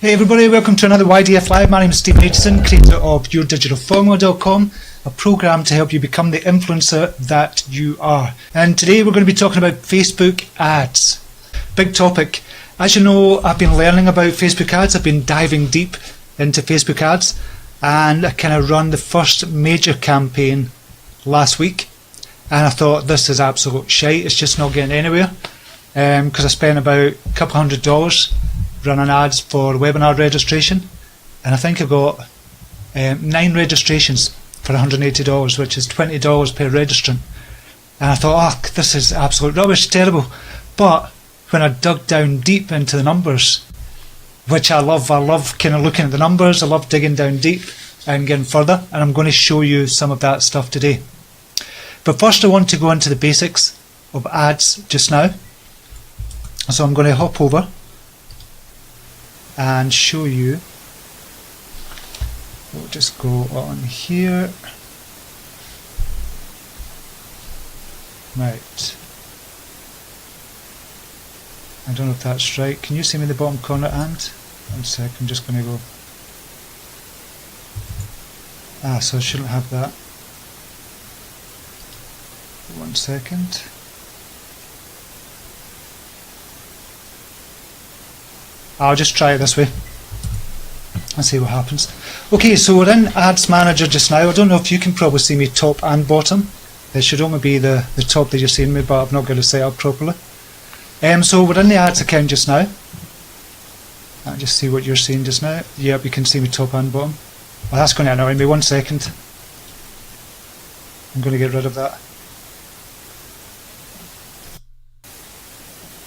Hey everybody, welcome to another YDFLive. My name is Stephen Aitchison, creator of YourDigitalFormula.com, a program to help you become the influencer that you are. And today we're going to be talking about Facebook ads. Big topic. As you know, I've been learning about Facebook ads. I've been diving deep into Facebook ads, and I kind of run the first major campaign last week. And I thought, this is absolute shite. It's just not getting anywhere. Because I spent about a couple $100 running ads for webinar registration, and I think I got 9 registrations for $180, which is $20 per registrant. And I thought, oh, this is absolute rubbish, terrible. But when I dug down deep into the numbers, which I love kind of looking at the numbers, I love digging down deep and getting further, and I'm going to show you some of that stuff today. But first I want to go into the basics of ads just now. So I'm going to hop over and show you. We'll just go on here. Right. I don't know if that's right. Can you see me in the bottom corner? And 1 sec, I'm just going to go. So I shouldn't have that. 1 second. I'll just try it this way and see what happens. Okay, so we're in Ads Manager just now. I don't know if you can probably see me top and bottom. It should only be the top that you're seeing me, but I've not got it set up properly. So we're in the ads account just now. I'll just see what you're seeing just now. Yep, you can see me top and bottom. Well, that's going to annoy me. 1 second. I'm going to get rid of that.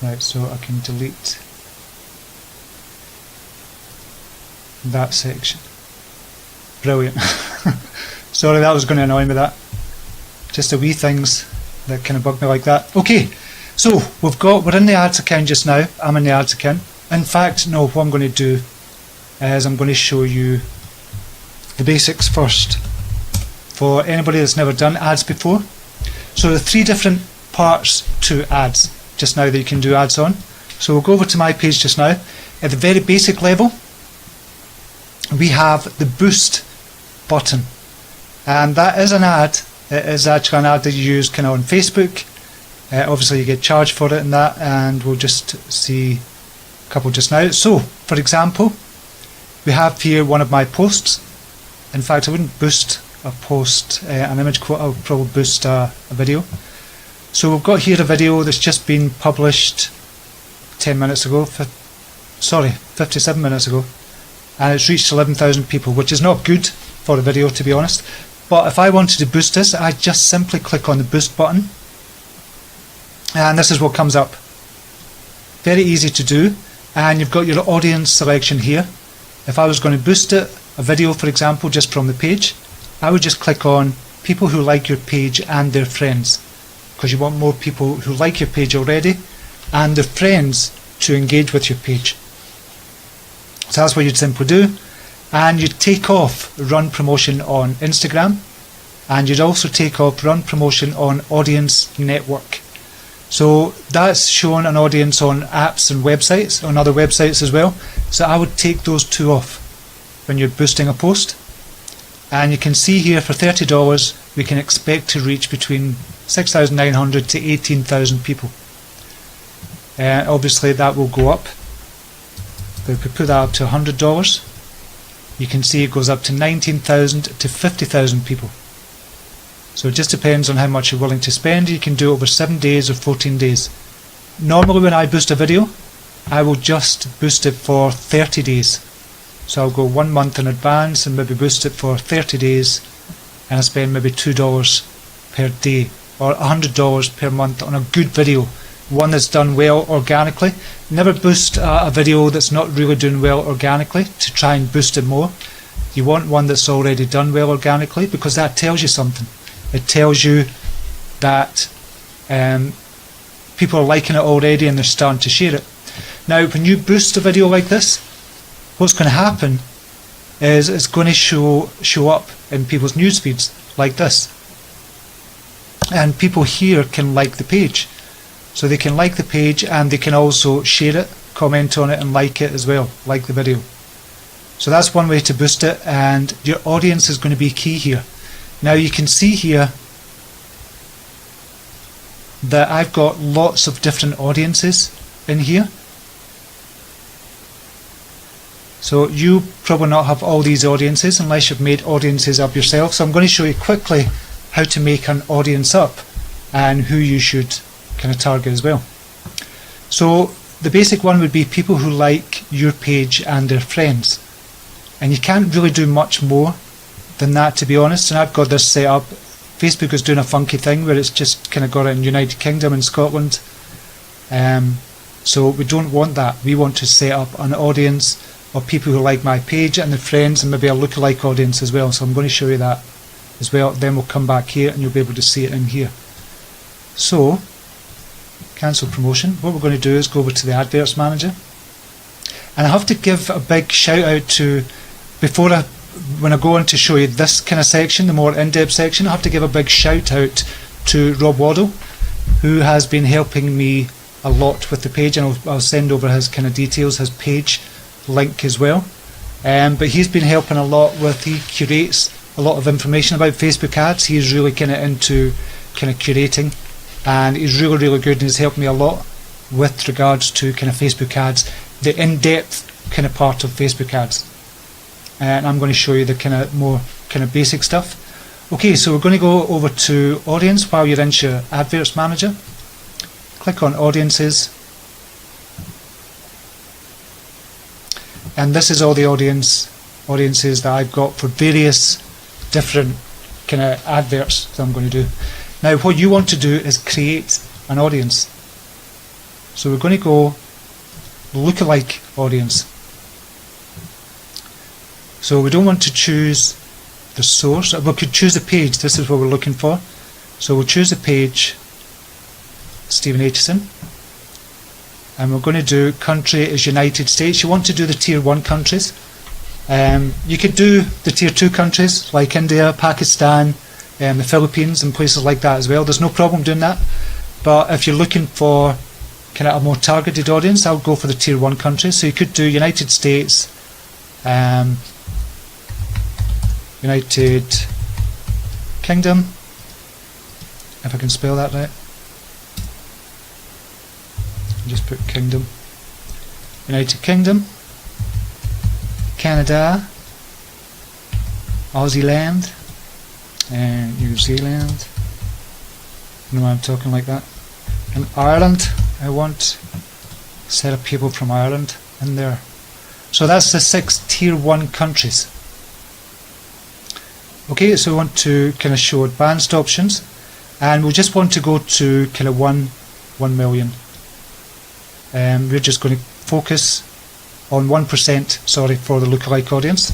Right, so I can delete that section. Brilliant. Sorry, that was going to annoy me, that. Just the wee things that kind of bug me like that. Okay, so we're in the ads account just now. I'm in the ads account. In fact, no, what I'm going to do is I'm going to show you the basics first for anybody that's never done ads before. So there are 3 different parts to ads just now that you can do ads on. So we'll go over to my page just now. At the very basic level, we have the boost button, and that is an ad. It is actually an ad that you use kind of on Facebook. Obviously you get charged for it and that, and we'll just see a couple just now. So for example, we have here one of my posts. In fact, I wouldn't boost a post, an image quote, I would probably boost a video. So we've got here a video that's just been published 10 minutes ago, 57 minutes ago, and it's reached 11,000 people, which is not good for a video, to be honest. But if I wanted to boost this, I just simply click on the boost button, and this is what comes up. Very easy to do, and you've got your audience selection here. If I was going to boost it, a video for example, just from the page, I would just click on people who like your page and their friends, because you want more people who like your page already and their friends to engage with your page. So that's what you'd simply do, and you'd take off run promotion on Instagram, and you'd also take off run promotion on audience network. So that's showing an audience on apps and websites, on other websites as well. So I would take those 2 off when you're boosting a post. And you can see here for $30 we can expect to reach between 6,900 to 18,000 people. Obviously that will go up. But if we put that up to $100, you can see it goes up to 19,000 to 50,000 people. So it just depends on how much you're willing to spend. You can do it over 7 days or 14 days. Normally when I boost a video, I will just boost it for 30 days. So I'll go 1 month in advance and maybe boost it for 30 days, and I spend maybe $2 per day or $100 per month on a good video, one that's done well organically. Never boost a video that's not really doing well organically to try and boost it more. You want one that's already done well organically, because that tells you something. It tells you that people are liking it already and they're starting to share it. Now when you boost a video like this, what's going to happen is it's going to show up in people's news feeds like this, and people here can like the page. So they can like the page and they can also share it, comment on it and like it as well, like the video. So that's one way to boost it, and your audience is going to be key here. Now you can see here that I've got lots of different audiences in here. So you probably not have all these audiences unless you've made audiences up yourself. So I'm going to show you quickly how to make an audience up and who you should kind of target as well. So the basic one would be people who like your page and their friends. And you can't really do much more than that, to be honest. And I've got this set up. Facebook is doing a funky thing where it's just kind of got it in United Kingdom and Scotland. So we don't want that. We want to set up an audience of people who like my page and their friends, and maybe a lookalike audience as well. So I'm going to show you that as well. Then we'll come back here and you'll be able to see it in here. So cancel promotion. What we're going to do is go over to the Adverts Manager, and I have to give a big shout out to, when I go on to show you this kind of section, the more in-depth section, I have to give a big shout out to Rob Waddle, who has been helping me a lot with the page, and I'll send over his kind of details, his page link as well. But he's been helping a lot with, he curates a lot of information about Facebook ads. He's really kind of into kind of curating, and he's really good, and he's helped me a lot with regards to kind of Facebook ads, the in-depth kind of part of Facebook ads. And I'm going to show you the kind of more kind of basic stuff. Okay, so we're going to go over to audience while you're in your Adverts Manager. Click on audiences, and this is all the audiences that I've got for various different kind of adverts that I'm going to do. Now what you want to do is create an audience. So we're going to go lookalike audience. So we don't want to choose the source. We could choose the page. This is what we're looking for. So we'll choose the page, Stephen Aitchison, and we're going to do country is United States. You want to do the tier 1 countries. You could do the tier 2 countries like India, Pakistan, the Philippines and places like that as well. There's no problem doing that. But if you're looking for kind of a more targeted audience, I'll go for the tier 1 countries. So you could do United States, United Kingdom, if I can spell that right. Just put Kingdom. United Kingdom, Canada, Aussie land, and New Zealand. You know why I'm talking like that. And Ireland, I want a set of people from Ireland in there. So that's the 6 tier 1 countries. Okay, so we want to kind of show advanced options, and we just want to go to kind of 1 million. We're just going to focus on 1%, sorry, for the lookalike audience.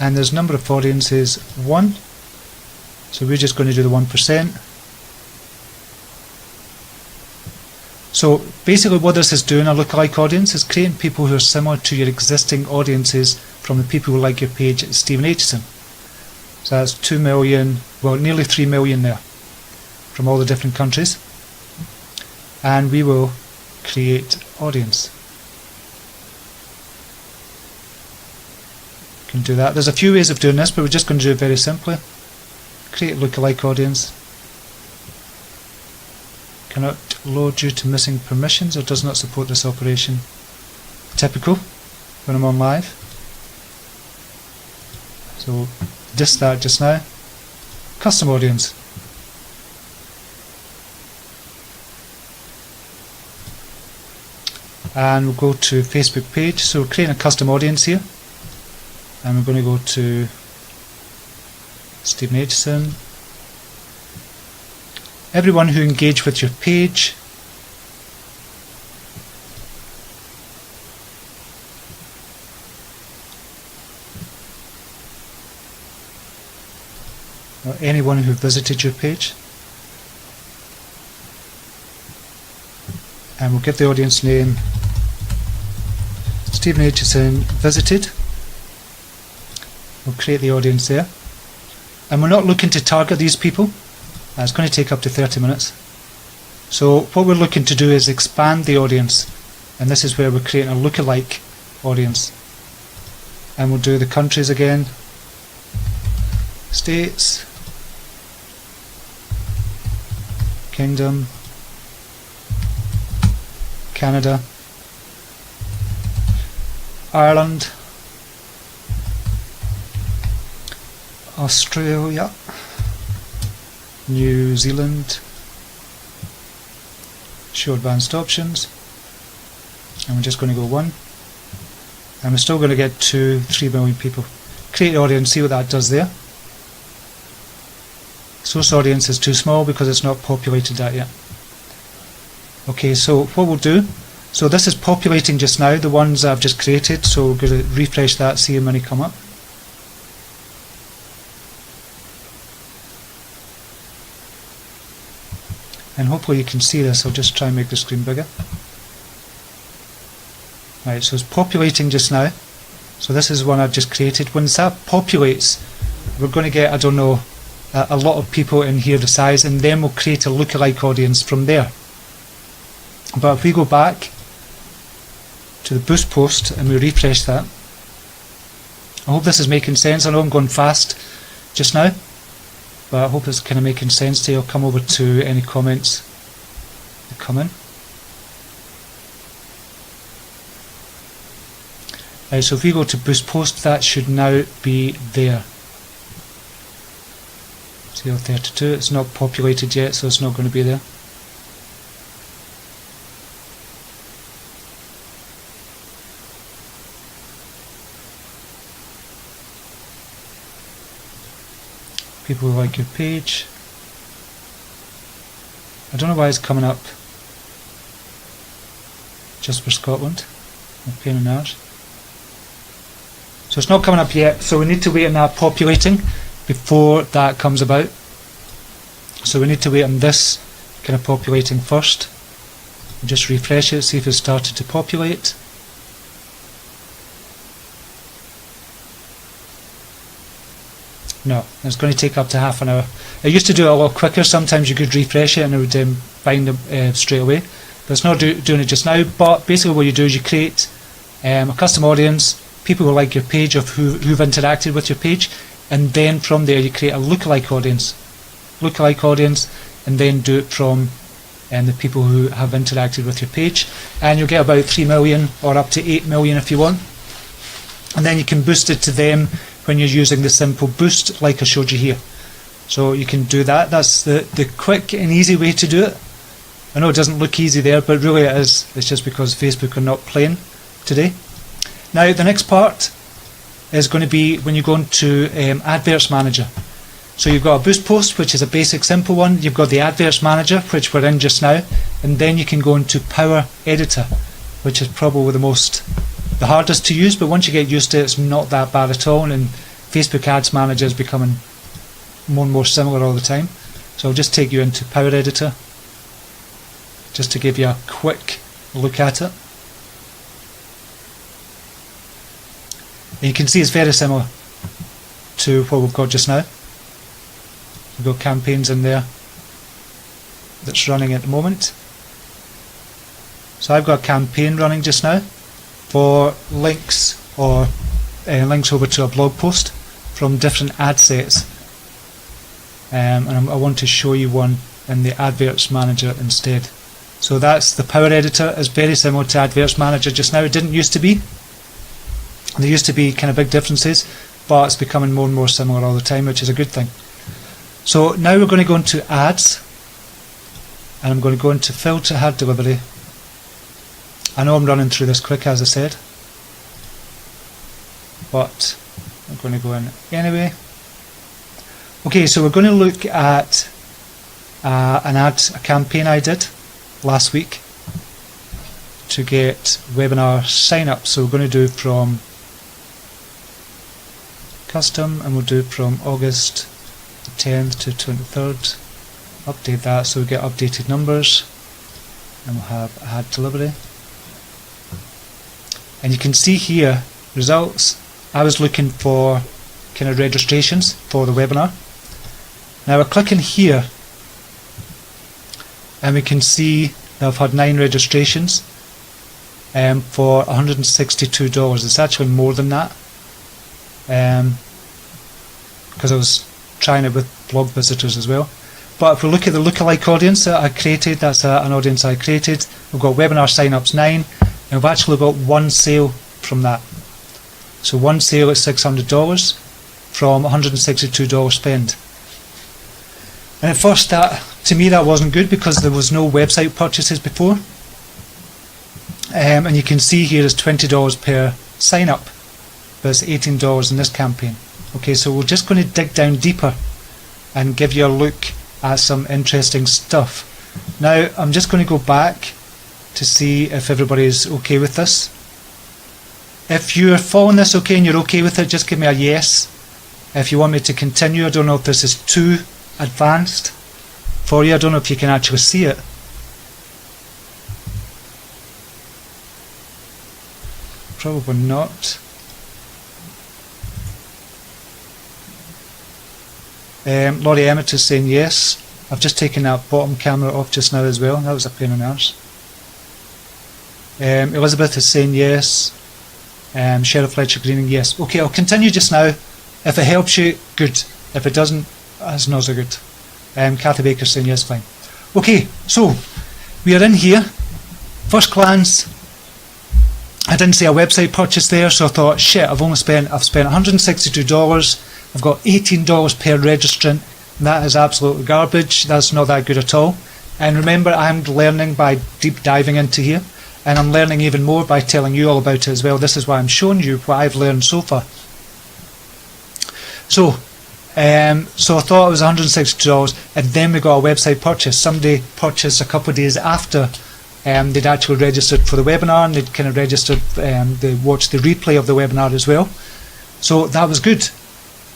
And there's number of audiences 1, so we're just going to do the 1%. So basically what this is doing, a lookalike audience, is creating people who are similar to your existing audiences from the people who like your page at Stephen Aitchison. So that's 2 million, well nearly 3 million there from all the different countries. And we will create audience. You can do that. There's a few ways of doing this, but we're just going to do it very simply. Create lookalike audience. Cannot load due to missing permissions or does not support this operation. Typical when I'm on live. So just that just now. Custom audience. And we'll go to Facebook page. So we're creating a custom audience here. And we're going to go to Stephen Aitchison. Everyone who engaged with your page. Or anyone who visited your page. And we'll give the audience name Stephen Aitchison visited. We'll create the audience there. And we're not looking to target these people. It's going to take up to 30 minutes. So what we're looking to do is expand the audience, and this is where we're creating a lookalike audience. And we'll do the countries again. States, Kingdom, Canada, Ireland, Australia, New Zealand, show advanced options, and we're just going to go 1, and we're still going to get 3 million people. Create audience, see what that does there. Source audience is too small because it's not populated that yet. Okay, so what we'll do, so this is populating just now, the ones I've just created, so we're going to refresh that, see how many come up. And hopefully you can see this. I'll just try and make the screen bigger. Right, so it's populating just now. So this is one I've just created. Once that populates, we're going to get, I don't know, a lot of people in here the size, and then we'll create a lookalike audience from there. But if we go back to the boost post and we refresh that, I hope this is making sense. I know I'm going fast just now, but I hope it's kind of making sense to you. I'll come over to any comments that come in. Right, so if we go to boost post, that should now be there. CL32, it's not populated yet, so it's not going to be there. People who like your page. I don't know why it's coming up just for Scotland. A pain in the arse. So it's not coming up yet, so we need to wait on that populating before that comes about. So we need to wait on this kind of populating first. Just refresh it, see if it started to populate. No, it's going to take up to half an hour. It used to do it a lot quicker. Sometimes you could refresh it and it would bind them straight away. But it's not doing it just now. But basically what you do is you create a custom audience, people who like your page, of who've interacted with your page, and then from there you create a lookalike audience. And then do it from the people who have interacted with your page. And you'll get about 3 million or up to 8 million if you want. And then you can boost it to them when you're using the simple boost like I showed you here. So you can do that. That's the quick and easy way to do it. I know it doesn't look easy there, but really it is. It's just because Facebook are not playing today. Now the next part is going to be when you go into Adverts Manager. So you've got a boost post, which is a basic simple one. You've got the Adverts Manager, which we're in just now, and then you can go into Power Editor, which is probably the hardest to use, but once you get used to it, it's not that bad at all, and Facebook Ads Manager is becoming more and more similar all the time. So I'll just take you into Power Editor just to give you a quick look at it. And you can see it's very similar to what we've got just now. We've got campaigns in there that's running at the moment. So I've got a campaign running just now for links or links over to a blog post from different ad sets, and I want to show you one in the Adverts Manager instead. So that's the Power Editor. Is very similar to Adverts Manager just now. It didn't used to be. There used to be kind of big differences, but it's becoming more and more similar all the time, which is a good thing. So now we're going to go into Ads, and I'm going to go into Filter Ad Delivery. I know I'm running through this quick, as I said, but I'm going to go in anyway. Okay, so we're going to look at a campaign I did last week to get webinar sign up. So we're going to do from custom, and we'll do from August the 10th to 23rd. Update that so we get updated numbers, and we'll have ad delivery. And you can see here results. I was looking for kind of registrations for the webinar. Now we're clicking here and we can see that I've had 9 registrations, for $162. It's actually more than that, because I was trying it with blog visitors as well. But if we look at the lookalike audience that I created, that's an audience I created. We've got webinar signups 9, and we've actually got one sale from that. So one sale at $600 from $162 spend. And at first, to me that wasn't good because there was no website purchases before. And you can see here is $20 per sign up, but it's $18 in this campaign. Okay, so we're just going to dig down deeper and give you a look at some interesting stuff. Now I'm just going to go back to see if everybody's okay with this. If you're following this okay and you're okay with it, just give me a yes. If you want me to continue, I don't know if this is too advanced for you. I don't know if you can actually see it. Probably not. Laurie Emmett is saying yes. I've just taken that bottom camera off just now as well. That was a pain in the arse. Elizabeth is saying yes. Sheriff Fletcher Greening, yes. Okay, I'll continue just now. If it helps you, good. If it doesn't, that's not so good. Kathy Baker saying yes, fine. Okay, so we are in here. First glance, I didn't see a website purchase there, so I thought, shit, I've spent $162. I've got $18 per registrant. That is absolutely garbage. That's not that good at all. And remember, I'm learning by deep diving into here, and I'm learning even more by telling you all about it as well. This is why I'm showing you what I've learned so far. So I thought it was $160, and then we got a website purchase. Somebody purchased a couple of days after they'd actually registered for the webinar, and they'd kind of registered, they watched the replay of the webinar as well. So that was good.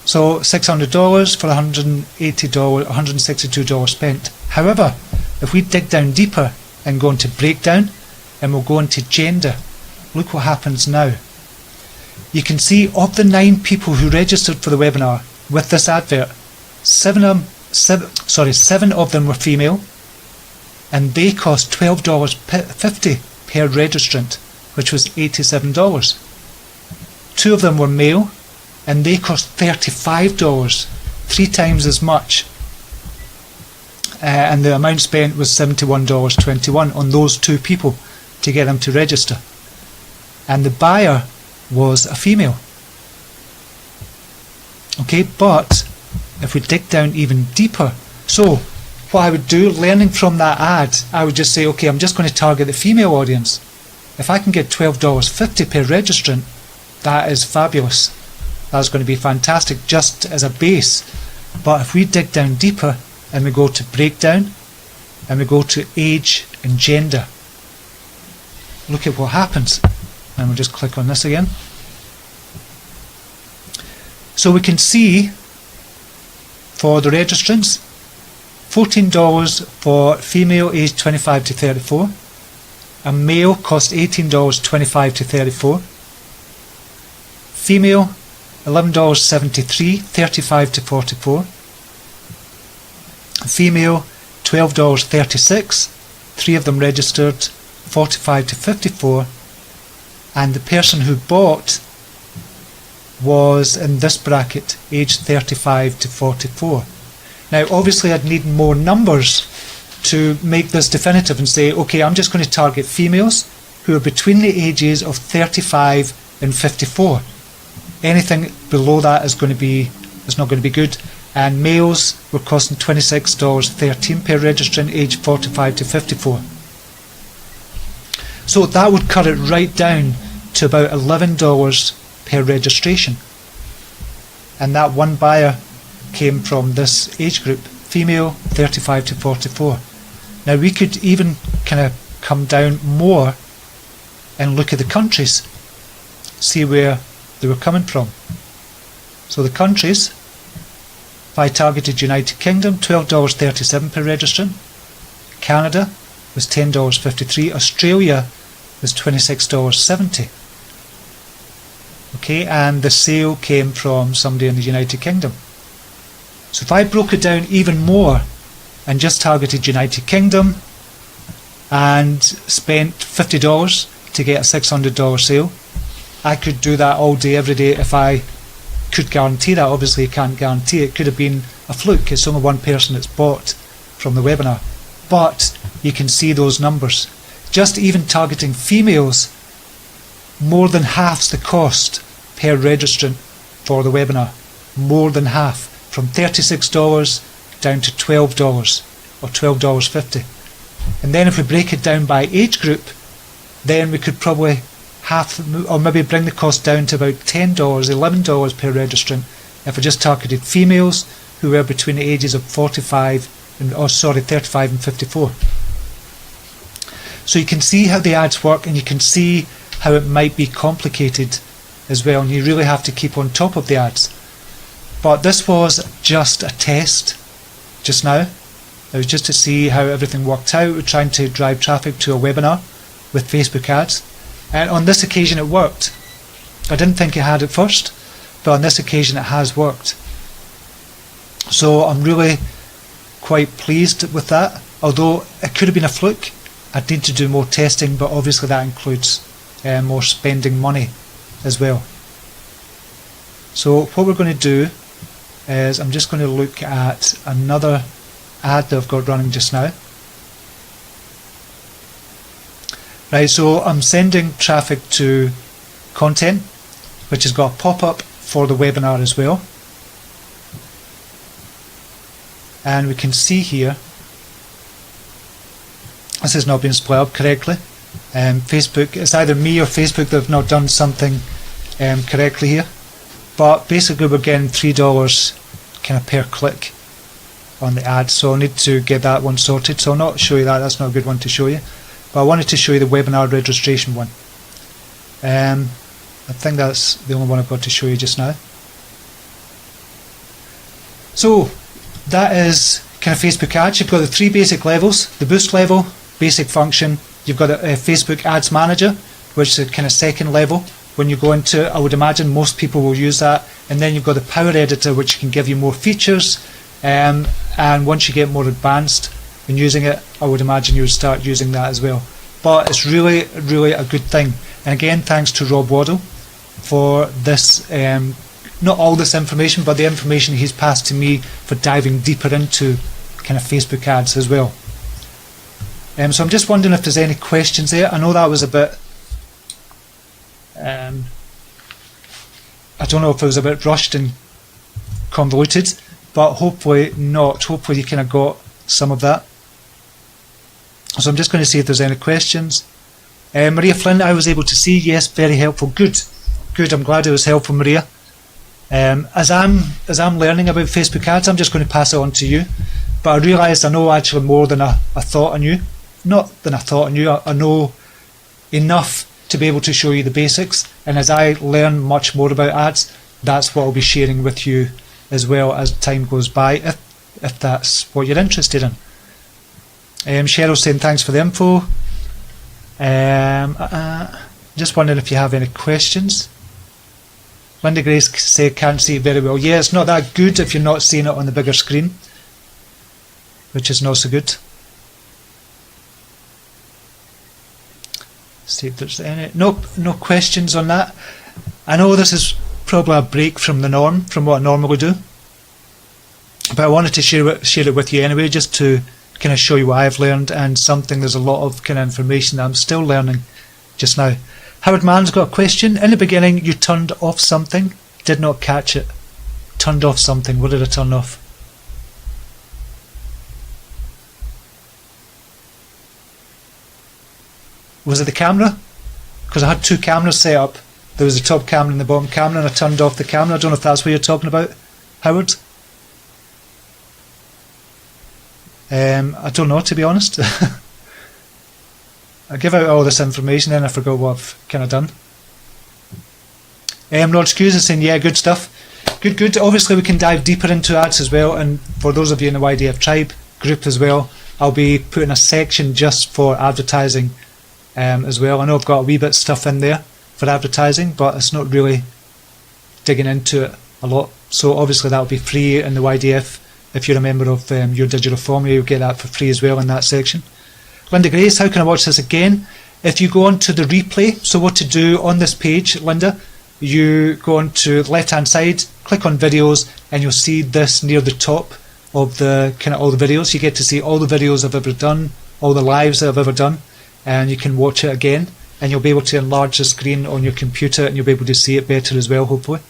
So $600 for $162 spent. However, if we dig down deeper and go into breakdown, and we'll go into gender, look what happens now. You can see of the 9 people who registered for the webinar with this advert, 7 of them were female, and they cost $12.50 per registrant, which was $87. 2 of them were male, and they cost $35, 3 times as much. And the amount spent was $71.21 on those 2 people to get them to register. And the buyer was a female. Okay, but if we dig down even deeper, so what I would do, learning from that ad, I would just say, okay, I'm just going to target the female audience. If I can get $12.50 per registrant, that is fabulous. That's going to be fantastic just as a base. But if we dig down deeper and we go to breakdown and we go to age and gender, look at what happens. And we'll just click on this again. So we can see for the registrants, $14 for female aged 25 to 34. A male cost $18, 25 to 34. Female, $11.73, 35 to 44. Female, $12.36, 3 of them registered, 45 to 54. And the person who bought was in this bracket, aged 35 to 44. Now obviously I'd need more numbers to make this definitive and say, okay, I'm just going to target females who are between the ages of 35 and 54. Anything below that is not going to be good. And males were costing $26.13 per registrant aged 45 to 54. So that would cut it right down to about $11 per registration. And that one buyer came from this age group, female 35 to 44. Now we could even kind of come down more and look at the countries, see where they were coming from. So the countries, if I targeted United Kingdom, $12.37 per registrant. Canada was $10.53. Australia was $26.70. Okay, and the sale came from somebody in the United Kingdom. So if I broke it down even more and just targeted United Kingdom and spent $50, to get a $600 sale. I could do that all day, every day if I could guarantee that. Obviously you can't guarantee it. It could have been a fluke. It's only one person that's bought from the webinar. But you can see those numbers. Just even targeting females, more than half's the cost per registrant for the webinar. More than half. From $36 down to $12 or $12.50. And then if we break it down by age group, then we could probably or maybe bring the cost down to about $10, $11 per registrant if we just targeted females who were between the ages of 35 and 54. So you can see how the ads work, and you can see how it might be complicated as well, and you really have to keep on top of the ads. But this was just a test just now. It was just to see how everything worked out. We're trying to drive traffic to a webinar with Facebook ads, and on this occasion it worked. I didn't think it had at first, but on this occasion it has worked. So I'm really quite pleased with that, although it could have been a fluke. I'd need to do more testing, but obviously that includes more spending money as well. So what we're going to do is I'm just going to look at another ad that I've got running just now. Right, so I'm sending traffic to content, which has got a pop-up for the webinar as well. And we can see here, this has not been split up correctly. Facebook, it's either me or Facebook that have not done something correctly here. But basically we're getting $3 kind of per click on the ad, so I need to get that one sorted. So I'll not show you that, that's not a good one to show you. But I wanted to show you the webinar registration one. I think that's the only one I've got to show you just now. So that is kind of Facebook ads. You've got the three basic levels: the boost level, basic function. You've got a Facebook Ads Manager, which is the kind of second level. When you go into it, I would imagine most people will use that. And then you've got the Power Editor, which can give you more features. And once you get more advanced in using it, I would imagine you would start using that as well. But it's really, really a good thing. And again, thanks to Rob Waddle for this, not all this information, but the information he's passed to me for diving deeper into kind of Facebook ads as well. So I'm just wondering if there's any questions there. I know that was a bit, I don't know if it was a bit rushed and convoluted, but hopefully not. Hopefully you kind of got some of that. So I'm just going to see if there's any questions. Maria Flynn, I was able to see. Yes, very helpful. Good, good. I'm glad it was helpful, Maria. As I'm learning about Facebook ads, I'm just going to pass it on to you. But I realised I know actually more than I thought I knew. Not than I thought I knew. I know enough to be able to show you the basics. And as I learn much more about ads, that's what I'll be sharing with you as well as time goes by, if that's what you're interested in. Cheryl saying thanks for the info. Just wondering if you have any questions. Linda Grace said can't see it very well. Yeah, it's not that good if you're not seeing it on the bigger screen, which is not so good. See if there's any. Nope, no questions on that. I know this is probably a break from the norm, from what I normally do, but I wanted to share it with you anyway, just to kind of show you what I've learned, and something, there's a lot of kind of information that I'm still learning just now. Howard Mann's got a question. In the beginning you turned off something, did not catch it. Turned off something, what did I turn off? Was it the camera? Because I had two cameras set up. There was the top camera and the bottom camera, and I turned off the camera. I don't know if that's what you're talking about, Howard. I don't know, to be honest. I give out all this information and I forgot what I've kind of done. Rod Skews is saying, yeah, good stuff. Good, good. Obviously we can dive deeper into ads as well, and for those of you in the YDF Tribe group as well, I'll be putting a section just for advertising as well. I know I've got a wee bit of stuff in there for advertising, but it's not really digging into it a lot. So obviously that'll be free in the YDF. If you're a member of Your Digital Formula, you'll get that for free as well in that section. Linda Grace, how can I watch this again? if you go on to the replay, so what to do on this page, Linda, you go on to the left hand side, click on videos, and you'll see this near the top of the kind of all the videos. You get to see all the videos I've ever done, all the lives that I've ever done, and you can watch it again, and you'll be able to enlarge the screen on your computer and you'll be able to see it better as well, hopefully.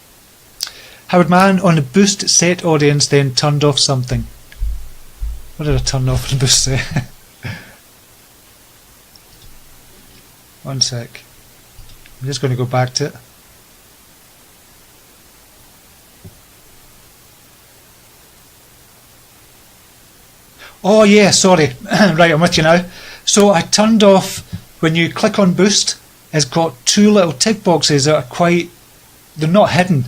Howard Mann, on the boost set audience, then turned off something. What did I turn off on the boost set? One sec. I'm just going to go back to it. Oh yeah, sorry. Right, I'm with you now. So I turned off, when you click on boost, it's got two little tick boxes that are they're not hidden,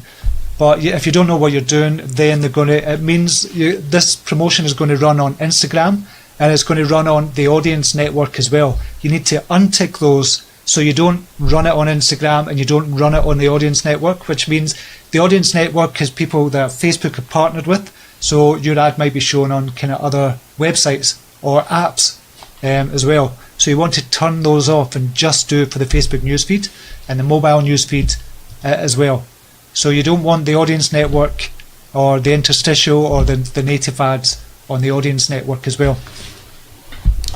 but if you don't know what you're doing, then it means this promotion is going to run on Instagram, and it's going to run on the audience network as well. You need to untick those so you don't run it on Instagram and you don't run it on the audience network, which means the audience network is people that Facebook have partnered with, so your ad might be shown on kind of other websites or apps as well. So you want to turn those off and just do it for the Facebook newsfeed and the mobile newsfeed as well. So you don't want the audience network or the interstitial or the native ads on the audience network as well.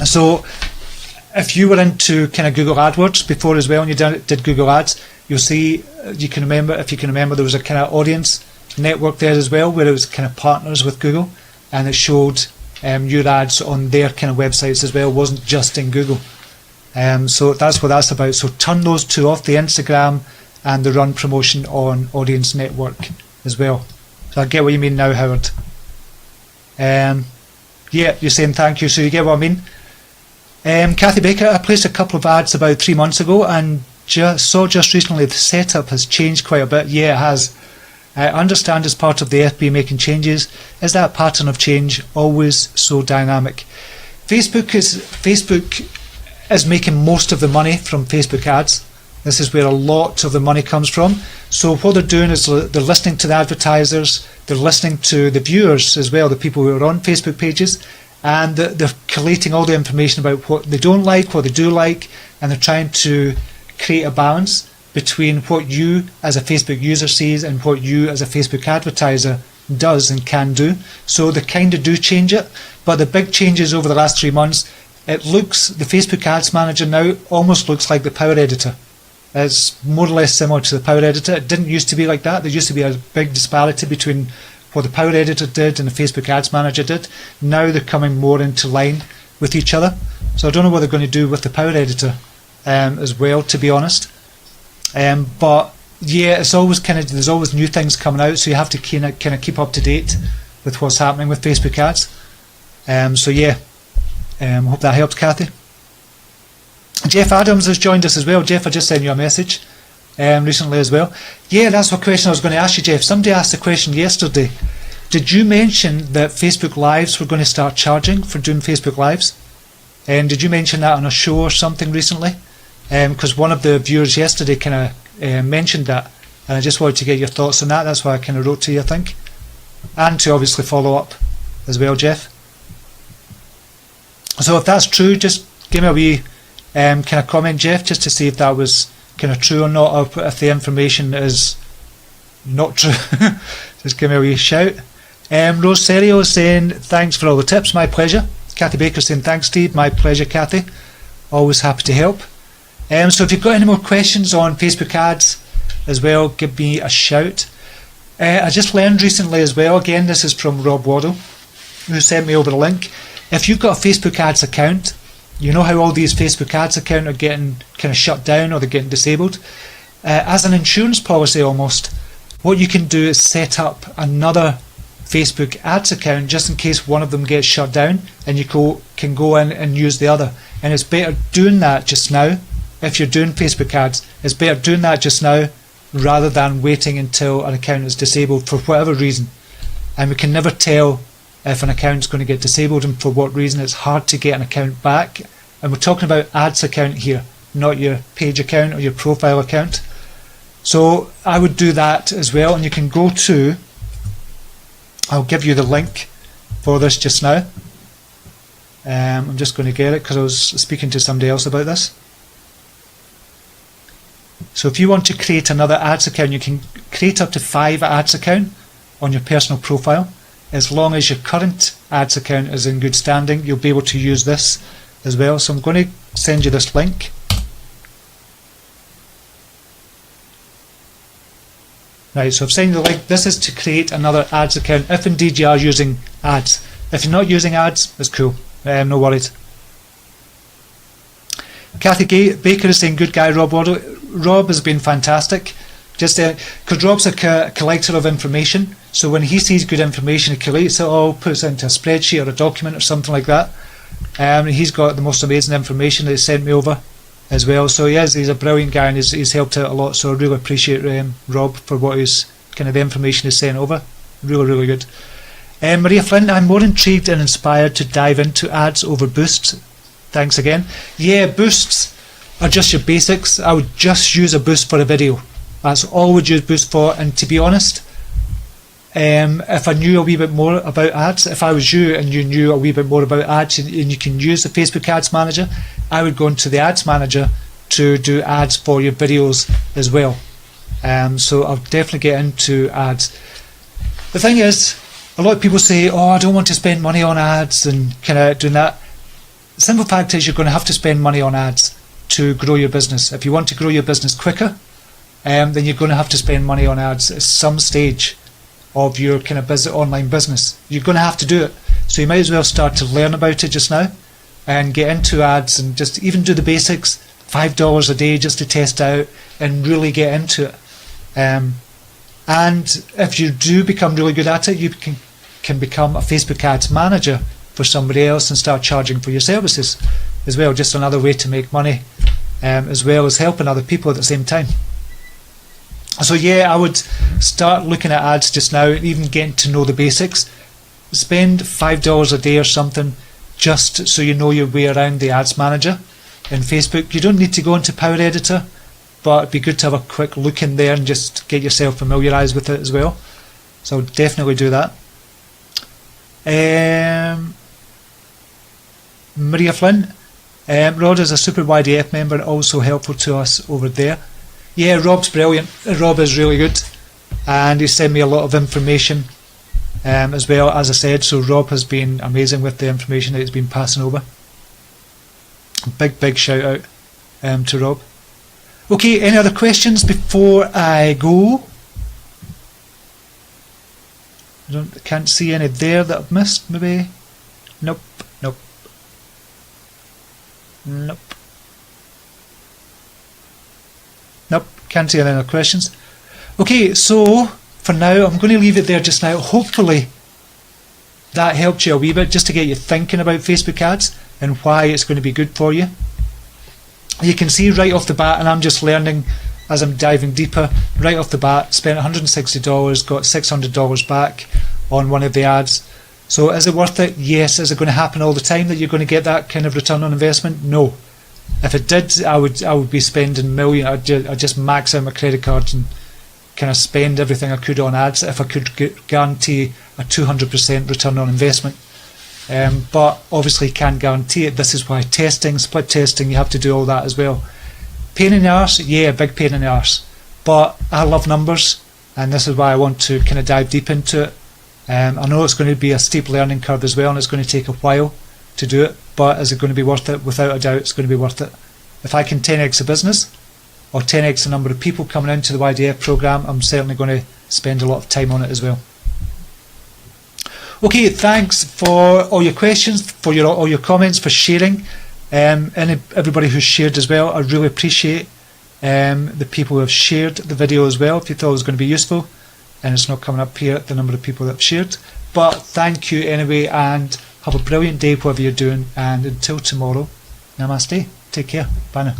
So if you were into kind of Google AdWords before as well and you did Google Ads, you'll see, if you can remember, there was a kind of audience network there as well where it was kind of partners with Google, and it showed your ads on their kind of websites as well, it wasn't just in Google. So that's what that's about. So turn those two off, the Instagram and the run promotion on audience network as well. So I get what you mean now, Howard. Yeah, you're saying thank you, so you get what I mean. Kathy Baker, I placed a couple of ads about 3 months ago and saw just recently the setup has changed quite a bit. Yeah, it has. I understand as part of the FB making changes. Is that pattern of change always so dynamic? Facebook is making most of the money from Facebook ads. This is where a lot of the money comes from. So what they're doing is they're listening to the advertisers, they're listening to the viewers as well, the people who are on Facebook pages, and they're collating all the information about what they don't like, what they do like, and they're trying to create a balance between what you as a Facebook user sees and what you as a Facebook advertiser does and can do. So they kind of do change it, but the big changes over the last 3 months, the Facebook Ads Manager now almost looks like the Power Editor. It's more or less similar to the Power Editor. It didn't used to be like that. There used to be a big disparity between what the Power Editor did and the Facebook Ads Manager did. Now they're coming more into line with each other. So I don't know what they're going to do with the Power Editor as well, to be honest. But yeah, it's always there's always new things coming out, so you have to kind of keep up to date with what's happening with Facebook ads. So yeah, hope that helps, Kathy. Jeff Adams has joined us as well. Jeff, I just sent you a message recently as well. Yeah, that's what question I was going to ask you, Jeff. Somebody asked a question yesterday. Did you mention that Facebook Lives were going to start charging for doing Facebook Lives? And did you mention that on a show or something recently? Because one of the viewers yesterday kind of mentioned that, and I just wanted to get your thoughts on that. That's why I kind of wrote to you, I think, and to obviously follow up as well, Jeff. So if that's true, just give me a wee kind of comment, Jeff, just to see if that was kind of true or not, or if the information is not true. Just give me a wee shout. Rose Serio is saying thanks for all the tips, my pleasure. Kathy Baker saying thanks, Steve, my pleasure, Kathy, always happy to help. So if you've got any more questions on Facebook ads as well, give me a shout. I just learned recently as well, again this is from Rob Waddle, who sent me over the link. If you've got a Facebook ads account, you know how all these Facebook ads accounts are getting kind of shut down or they're getting disabled? As an insurance policy almost, what you can do is set up another Facebook ads account just in case one of them gets shut down, and you can go in and use the other. And it's better doing that just now. If you're doing Facebook ads, it's better doing that just now rather than waiting until an account is disabled for whatever reason. And we can never tell if an account is going to get disabled and for what reason. It's hard to get an account back. And we're talking about ads account here, not your page account or your profile account. So I would do that as well, and you can go to, I'll give you the link for this just now. I'm just going to get it because I was speaking to somebody else about this. So if you want to create another ads account, you can create up to 5 ads account on your personal profile. As long as your current ads account is in good standing, you'll be able to use this as well. So I'm going to send you this link. Right, so I've sent you the link. This is to create another ads account if indeed you are using ads. If you're not using ads, it's cool. No worries. Kathy Baker is saying, good guy, Rob. Rob has been fantastic. Just because Rob's a collector of information, so when he sees good information, he collates it all, puts it into a spreadsheet or a document or something like that. He's got the most amazing information that he sent me over as well. So he's a brilliant guy, and he's helped out a lot. So I really appreciate Rob for what his kind of the information he's sent over. Really, really good. Maria Flynn, I'm more intrigued and inspired to dive into ads over boosts. Thanks again. Yeah, boosts are just your basics. I would just use a boost for a video. That's all I would use boost for. And to be honest, if I knew a wee bit more about ads, if I was you and you knew a wee bit more about ads and you can use the Facebook Ads Manager, I would go into the Ads Manager to do ads for your videos as well. So I'll definitely get into ads. The thing is, a lot of people say, oh, I don't want to spend money on ads and kind of doing that. The simple fact is you're going to have to spend money on ads to grow your business. If you want to grow your business quicker, then you're going to have to spend money on ads at some stage of your kind of online business. You're going to have to do it. So you might as well start to learn about it just now and get into ads and just even do the basics, $5 a day just to test out and really get into it. And if you do become really good at it, you can become a Facebook Ads Manager for somebody else and start charging for your services as well. Just another way to make money, as well as helping other people at the same time. So yeah, I would start looking at ads just now, even getting to know the basics. Spend $5 a day or something just so you know your way around the Ads Manager in Facebook. You don't need to go into Power Editor, but it'd be good to have a quick look in there and just get yourself familiarised with it as well. So definitely do that. Maria Flynn, Rod is a super YDF member and also helpful to us over there. Yeah, Rob's brilliant. Rob is really good, and he sent me a lot of information as well, as I said. So Rob has been amazing with the information that he's been passing over. Big shout out to Rob. Okay, any other questions before I go? Can't see any there that I've missed, maybe? Nope. Nope, can't see any other questions. Okay, so for now, I'm going to leave it there just now. Hopefully that helped you a wee bit just to get you thinking about Facebook ads and why it's going to be good for you. You can see right off the bat, and I'm just learning as I'm diving deeper, right off the bat, spent $160, got $600 back on one of the ads. So is it worth it? Yes. Is it going to happen all the time that you're going to get that kind of return on investment? No. If it did, I would be spending millions. I'd just max out my credit cards and kind of spend everything I could on ads if I could guarantee a 200% return on investment. But obviously you can't guarantee it. This is why testing, split testing, you have to do all that as well. Pain in the arse? Yeah, big pain in the arse. But I love numbers, and this is why I want to kind of dive deep into it. I know it's going to be a steep learning curve as well, and it's going to take a while to do it, but is it going to be worth it? Without a doubt, it's going to be worth it. If I can 10x a business, or 10x the number of people coming into the YDF program, I'm certainly going to spend a lot of time on it as well. Okay, thanks for all your questions, for all your comments, for sharing, and everybody who's shared as well. I really appreciate the people who have shared the video as well. If you thought it was going to be useful, and it's not coming up here, the number of people that have shared. But thank you anyway, and have a brilliant day whatever you're doing, and until tomorrow, namaste. Take care. Bye now.